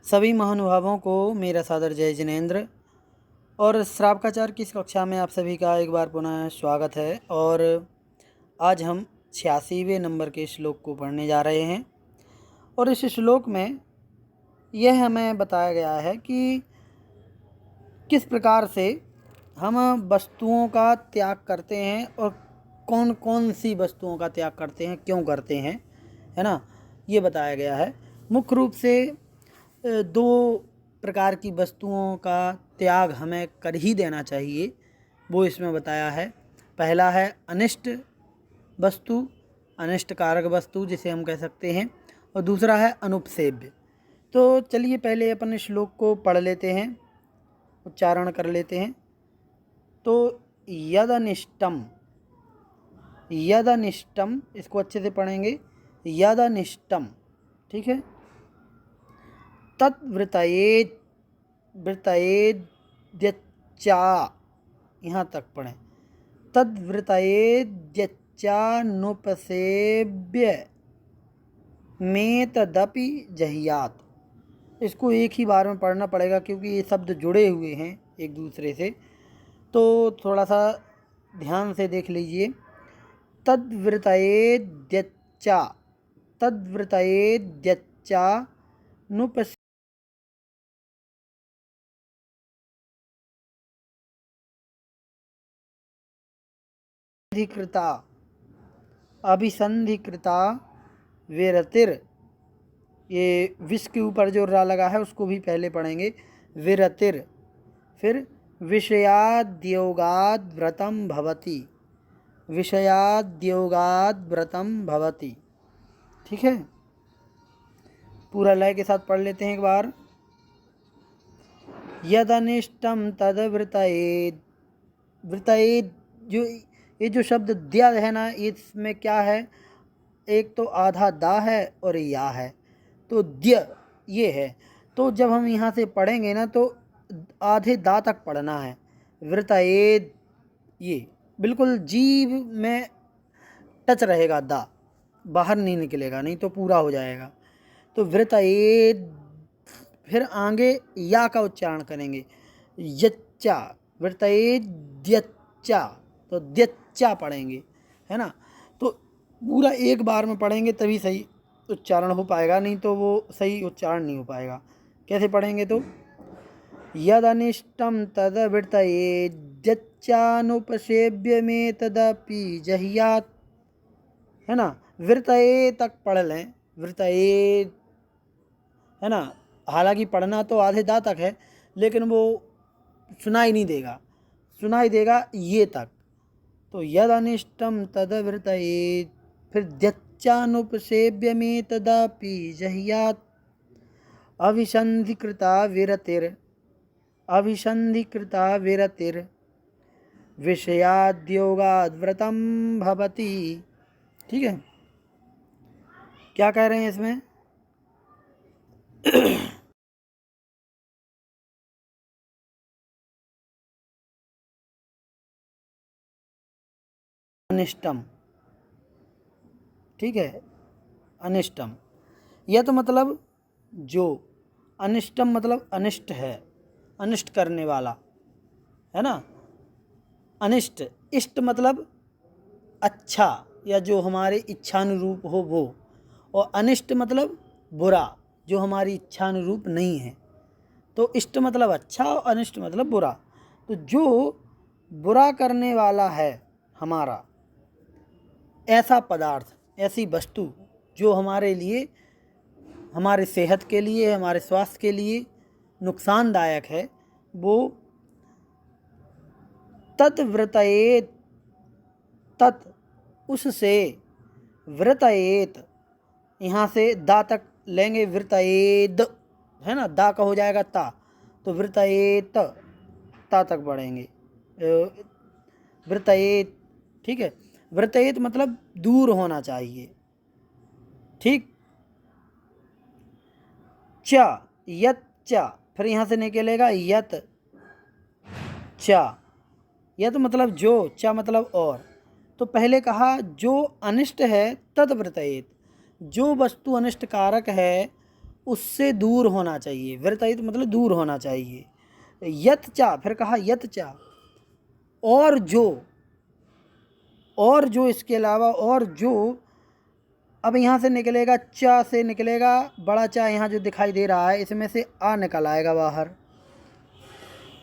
सभी महानुभावों को मेरा सादर जय जिनेंद्र। और श्रावकाचार की इस कक्षा में आप सभी का एक बार पुनः स्वागत है। और आज हम 86वें नंबर के श्लोक को पढ़ने जा रहे हैं। और इस श्लोक में यह हमें बताया गया है कि किस प्रकार से हम वस्तुओं का त्याग करते हैं और कौन कौन सी वस्तुओं का त्याग करते हैं, क्यों करते हैं, है ना। ये बताया गया है। मुख्य रूप से दो प्रकार की वस्तुओं का त्याग हमें कर ही देना चाहिए, वो इसमें बताया है। पहला है अनिष्ट वस्तु, अनिष्ट कारक वस्तु जिसे हम कह सकते हैं, और दूसरा है अनुपसेव्य। तो चलिए पहले अपन श्लोक को पढ़ लेते हैं, उच्चारण कर लेते हैं। तो यदनिष्टम, यदनिष्टम, इसको अच्छे से पढ़ेंगे। यदनिष्टम, ठीक है। तद्वृतयेद, वृतयेद्यच्चा, यहाँ तक पढ़ें। तद्वृतयेद्यच्चानुपसेव्य मेतदपि जहियात। इसको एक ही बार में पढ़ना पड़ेगा क्योंकि ये शब्द जुड़े हुए हैं एक दूसरे से, तो थोड़ा सा ध्यान से देख लीजिए। तद्वृतयेद्यच्चा, तद्वृतयेद्यच्चा नुपस अधिकृता, अभिसंधिकृता विरतिर, ये विष के ऊपर जो रा लगा है उसको भी पहले पढ़ेंगे। विरतिर, फिर विषयाद्योगाद व्रतम भवति, विषयाद्योगाद व्रतम भवति, ठीक है। पूरा लय के साथ पढ़ लेते हैं एक बार। यदनिष्टम तद्वृतयेद, वृतयेद, जो ये जो शब्द दिया है ना, इसमें क्या है, एक तो आधा दा है और या है, तो द्य ये है। तो जब हम यहाँ से पढ़ेंगे ना तो आधे दा तक पढ़ना है। वृतयेद, ये बिल्कुल जीभ में टच रहेगा, दा बाहर नहीं निकलेगा, नहीं तो पूरा हो जाएगा। तो वृतयेद, फिर आगे या का उच्चारण करेंगे, यच्चा, वृतयेद्यच्चा, तो द्यच्चा पढ़ेंगे, है ना। तो पूरा एक बार में पढ़ेंगे तभी सही उच्चारण हो पाएगा, नहीं तो वो सही उच्चारण नहीं हो पाएगा। कैसे पढ़ेंगे, तो यदनिष्टम तद्वृतयेद्यच्चानुपसेव्य में तदपि जहियात, है ना। वृतये तक पढ़ लें, वृतये, है ना। हालांकि पढ़ना तो आधे दा तक है, लेकिन वो सुनाई नहीं देगा, सुनाई देगा ये तक। तो यद अनिष्टम तदवृतयेद, फिर द्यच्चानुपसेव्य में तदापि जहियात, अभिसंधिकृता विरतिर, अभिसंधिकृता विरतिर विषयाद्योगाद व्रतम भवति, ठीक है। क्या कह रहे हैं इसमें, अनिष्टम, ठीक है। अनिष्टम, यह तो मतलब जो, अनिष्टम मतलब अनिष्ट है, अनिष्ट करने वाला, है ना। अनिष्ट, इष्ट मतलब अच्छा या जो हमारे इच्छानुरूप हो वो, और अनिष्ट मतलब बुरा, जो हमारी इच्छानुरूप नहीं है। तो इष्ट मतलब अच्छा और अनिष्ट मतलब बुरा। तो जो बुरा करने वाला है हमारा, ऐसा पदार्थ, ऐसी वस्तु जो हमारे लिए, हमारे सेहत के लिए, हमारे स्वास्थ्य के लिए नुकसानदायक है, वो तद्वृतयेत, तत् उससे, वृतयेत यहाँ से दा तक लेंगे, वृतयेद, है ना, दा का हो जाएगा ता, तो वृतयेत ता तक बढ़ेंगे, वृतयेत, ठीक है। वृतयेत मतलब दूर होना चाहिए, ठीक। च, यत च, फिर यहाँ से निकलेगा यत च, यत मतलब जो, च मतलब और। तो पहले कहा जो अनिष्ट है तद्वृतयेत, जो वस्तु अनिष्ट कारक है उससे दूर होना चाहिए। विरतित मतलब दूर होना चाहिए। यत चा, फिर कहा यत चा, और जो इसके अलावा, और जो, अब यहाँ से निकलेगा, चा से निकलेगा बड़ा चा, यहाँ जो दिखाई दे रहा है इसमें से आ निकल आएगा बाहर,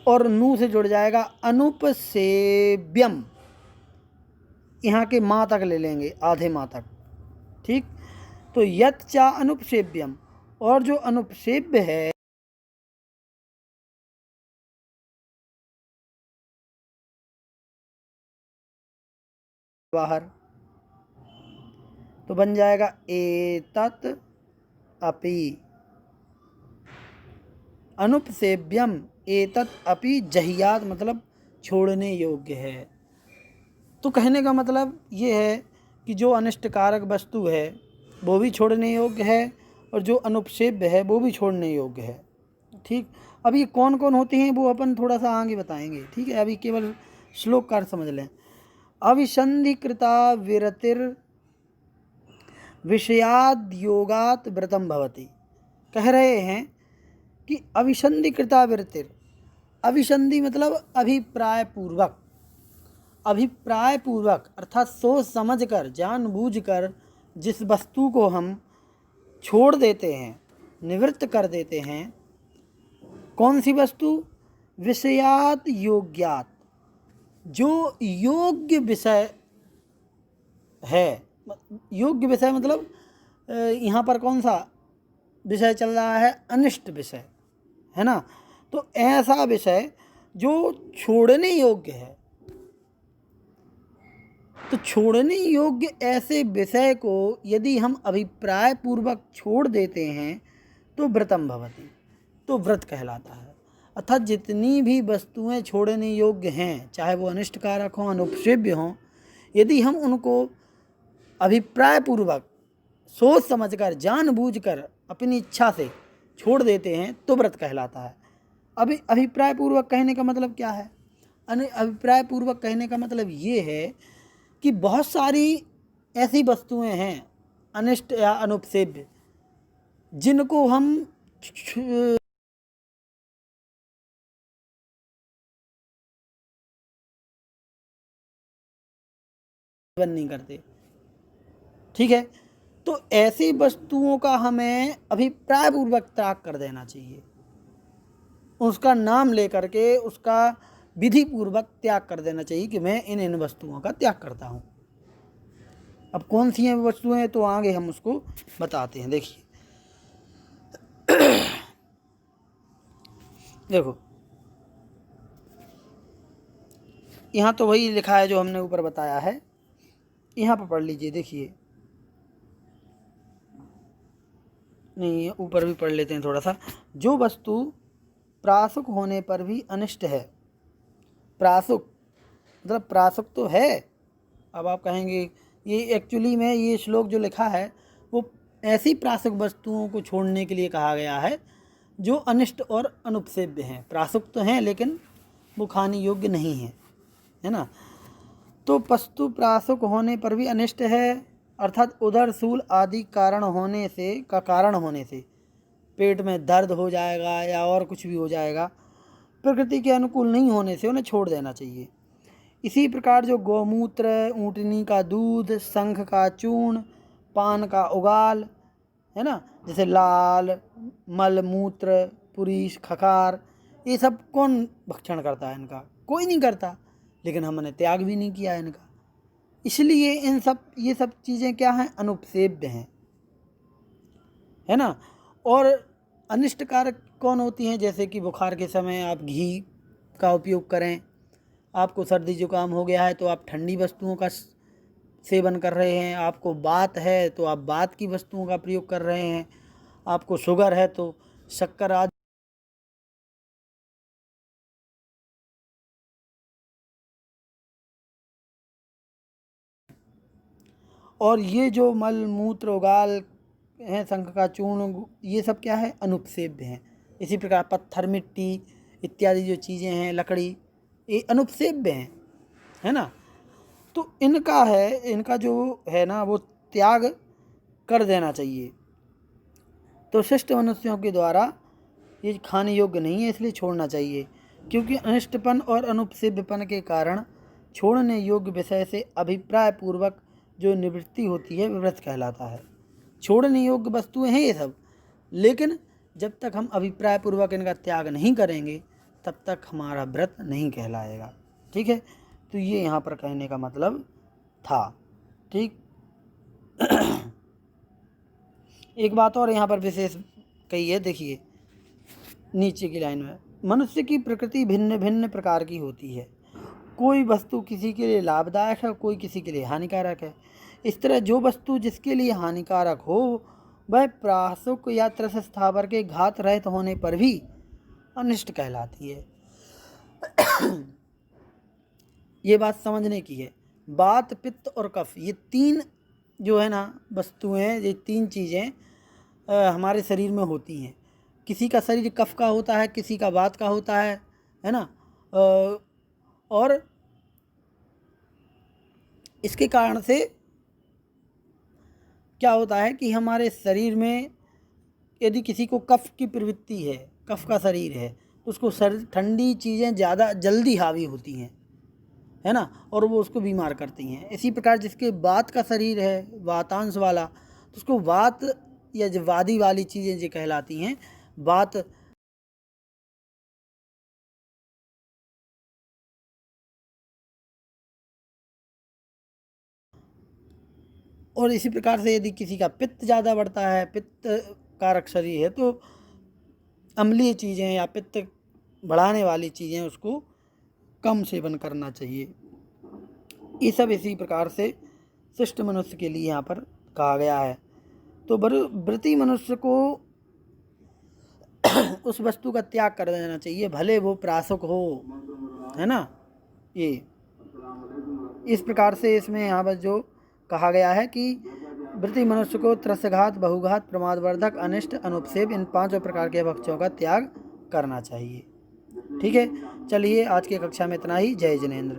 और नू से जुड़ जाएगा अनुपसेव्यम, यहाँ के माँ तक ले लेंगे, आधे माँ तक। ठीक, तो यत चा अनुपसेव्यम, और जो अनुपसेव्य है बाहर, तो बन जाएगा एतत् अपि अनुपसेव्यम एतत् अपि जहियात, मतलब छोड़ने योग्य है। तो कहने का मतलब ये है कि जो अनिष्टकारक वस्तु है वो भी छोड़ने योग्य है, और जो अनुपसेव्य है वो भी छोड़ने योग्य है। ठीक, अब ये कौन कौन होते हैं वो अपन थोड़ा सा आगे बताएंगे। ठीक है, अभी केवल श्लोक कार्य समझ लें। अविसंधि कृता विरतिर विषयाद योगात व्रतम भवति। कह रहे हैं कि अविसंधि कृता विरतिर, अविसंधि मतलब अभिप्राय पूर्वक, अभिप्राय पूर्वक अर्थात सोच समझ कर, जानबूझकर जिस वस्तु को हम छोड़ देते हैं, निवृत्त कर देते हैं, कौन सी वस्तु? विषयात योग्यात, जो योग्य विषय है। योग्य विषय मतलब यहाँ पर कौन सा विषय चल रहा है? अनिष्ट विषय, है ना। तो ऐसा विषय जो छोड़ने योग्य है, तो छोड़ने योग्य ऐसे विषय को यदि हम अभिप्राय पूर्वक छोड़ देते हैं तो व्रतम भवति, तो व्रत कहलाता है। अर्थात जितनी भी वस्तुएं छोड़ने योग्य हैं, चाहे वो अनिष्टकारक हों, अनुपसेव्य हों, यदि हम उनको अभिप्राय पूर्वक सोच समझकर, जानबूझकर, अपनी इच्छा से छोड़ देते हैं तो व्रत कहलाता है। अभिप्राय पूर्वक कहने का मतलब क्या है? अभिप्राय पूर्वक कहने का मतलब ये है कि बहुत सारी ऐसी वस्तुएं हैं अनिष्ट या अनुपसेव्य जिनको हम नहीं करते। ठीक है, तो ऐसी वस्तुओं का हमें अभिप्राय पूर्वक त्याग कर देना चाहिए, उसका नाम लेकर के उसका विधि पूर्वक त्याग कर देना चाहिए कि मैं इन वस्तुओं का त्याग करता हूँ। अब कौन सी हैं वस्तुएं, तो आगे हम उसको बताते हैं। देखिए, देखो यहाँ तो वही लिखा है जो हमने ऊपर बताया है, यहाँ पर पढ़ लीजिए। देखिए, नहीं, ऊपर भी पढ़ लेते हैं थोड़ा सा। जो वस्तु प्रासुक होने पर भी अनिष्ट है, प्रासुक मतलब प्रासुक तो है। अब आप कहेंगे ये एक्चुअली में ये श्लोक जो लिखा है वो ऐसी प्रासुक वस्तुओं को छोड़ने के लिए कहा गया है जो अनिष्ट और अनुपसेव्य हैं। प्रासुक तो हैं लेकिन वो खाने योग्य नहीं है, है ना। तो वस्तु प्रासुक होने पर भी अनिष्ट है, अर्थात उदर शूल आदि कारण होने से पेट में दर्द हो जाएगा या और कुछ भी हो जाएगा, प्रकृति के अनुकूल नहीं होने से उन्हें छोड़ देना चाहिए। इसी प्रकार जो गौमूत्र, ऊँटनी का दूध, शंख का चूर्ण, पान का उगाल, है ना, जैसे लाल, मल मूत्र, पुरीश, खकार, ये सब कौन भक्षण करता है? इनका कोई नहीं करता, लेकिन हमने त्याग भी नहीं किया इनका। इसलिए ये सब चीज़ें क्या हैं? अनुपसेव्य हैं, है ना। और अनिष्टकारक कौन होती हैं? जैसे कि बुखार के समय आप घी का उपयोग करें, आपको सर्दी जुकाम हो गया है तो आप ठंडी वस्तुओं का सेवन कर रहे हैं, आपको वात है तो आप वात की वस्तुओं का प्रयोग कर रहे हैं, आपको शुगर है तो शक्कर आदि। और ये जो मल मूत्र उगाल हैं, शंख का चूर्ण, ये सब क्या है? अनुपसेव्य हैं। इसी प्रकार पत्थर, मिट्टी इत्यादि जो चीज़ें हैं, लकड़ी, ये अनुपसेव्य हैं, है ना। तो इनका जो है ना वो त्याग कर देना चाहिए। तो शिष्ट मनुष्यों के द्वारा ये खाने योग्य नहीं है, इसलिए छोड़ना चाहिए, क्योंकि अनिष्टपन और अनुपसेव्यपन के कारण छोड़ने योग्य विषय से अभिप्राय पूर्वक जो निवृत्ति होती है वह व्रत कहलाता है। छोड़ने योग्य वस्तुएं हैं ये सब, लेकिन जब तक हम अभिप्राय पूर्वक इनका त्याग नहीं करेंगे तब तक हमारा व्रत नहीं कहलाएगा। ठीक है, तो ये यहाँ पर कहने का मतलब था। ठीक, एक बात और यहाँ पर विशेष कही है, देखिए नीचे की लाइन में, मनुष्य की प्रकृति भिन्न भिन्न प्रकार की होती है। कोई वस्तु किसी के लिए लाभदायक है, कोई किसी के लिए हानिकारक है। इस तरह जो वस्तु जिसके लिए हानिकारक हो वह प्रासुक या त्रस स्थावर के घात रहित होने पर भी अनिष्ट कहलाती है। ये बात समझने की है। वात, पित्त और कफ, ये तीन जो है ना वस्तुएं, ये तीन चीज़ें हमारे शरीर में होती हैं। किसी का शरीर कफ का होता है, किसी का वात का होता है ना। और इसके कारण से क्या होता है कि हमारे शरीर में यदि किसी को कफ की प्रवृत्ति है, कफ का शरीर है, तो उसको ठंडी चीज़ें ज़्यादा जल्दी हावी होती हैं, है ना, और वो उसको बीमार करती हैं। इसी प्रकार जिसके वात का शरीर है, वातांश वाला, तो उसको वात या जो वादी वाली चीज़ें जो कहलाती हैं, वात और इसी प्रकार से यदि किसी का पित्त ज़्यादा बढ़ता है, पित्त कारक शरीर है, तो अम्लीय चीज़ें या पित्त बढ़ाने वाली चीज़ें उसको कम सेवन करना चाहिए। ये सब इसी प्रकार से शिष्ट मनुष्य के लिए यहाँ पर कहा गया है। तो व्रती मनुष्य को उस वस्तु का त्याग कर देना चाहिए, भले वो प्रासुक हो, है ना। ये इस प्रकार से इसमें यहाँ पर जो कहा गया है कि व्रती मनुष्य को त्रसघात, बहुघात, प्रमादवर्धक, अनिष्ट, अनुपसेव, इन पांचों प्रकार के भक्ष्यों का त्याग करना चाहिए। ठीक है, चलिए आज की कक्षा में इतना ही। जय जिनेंद्र।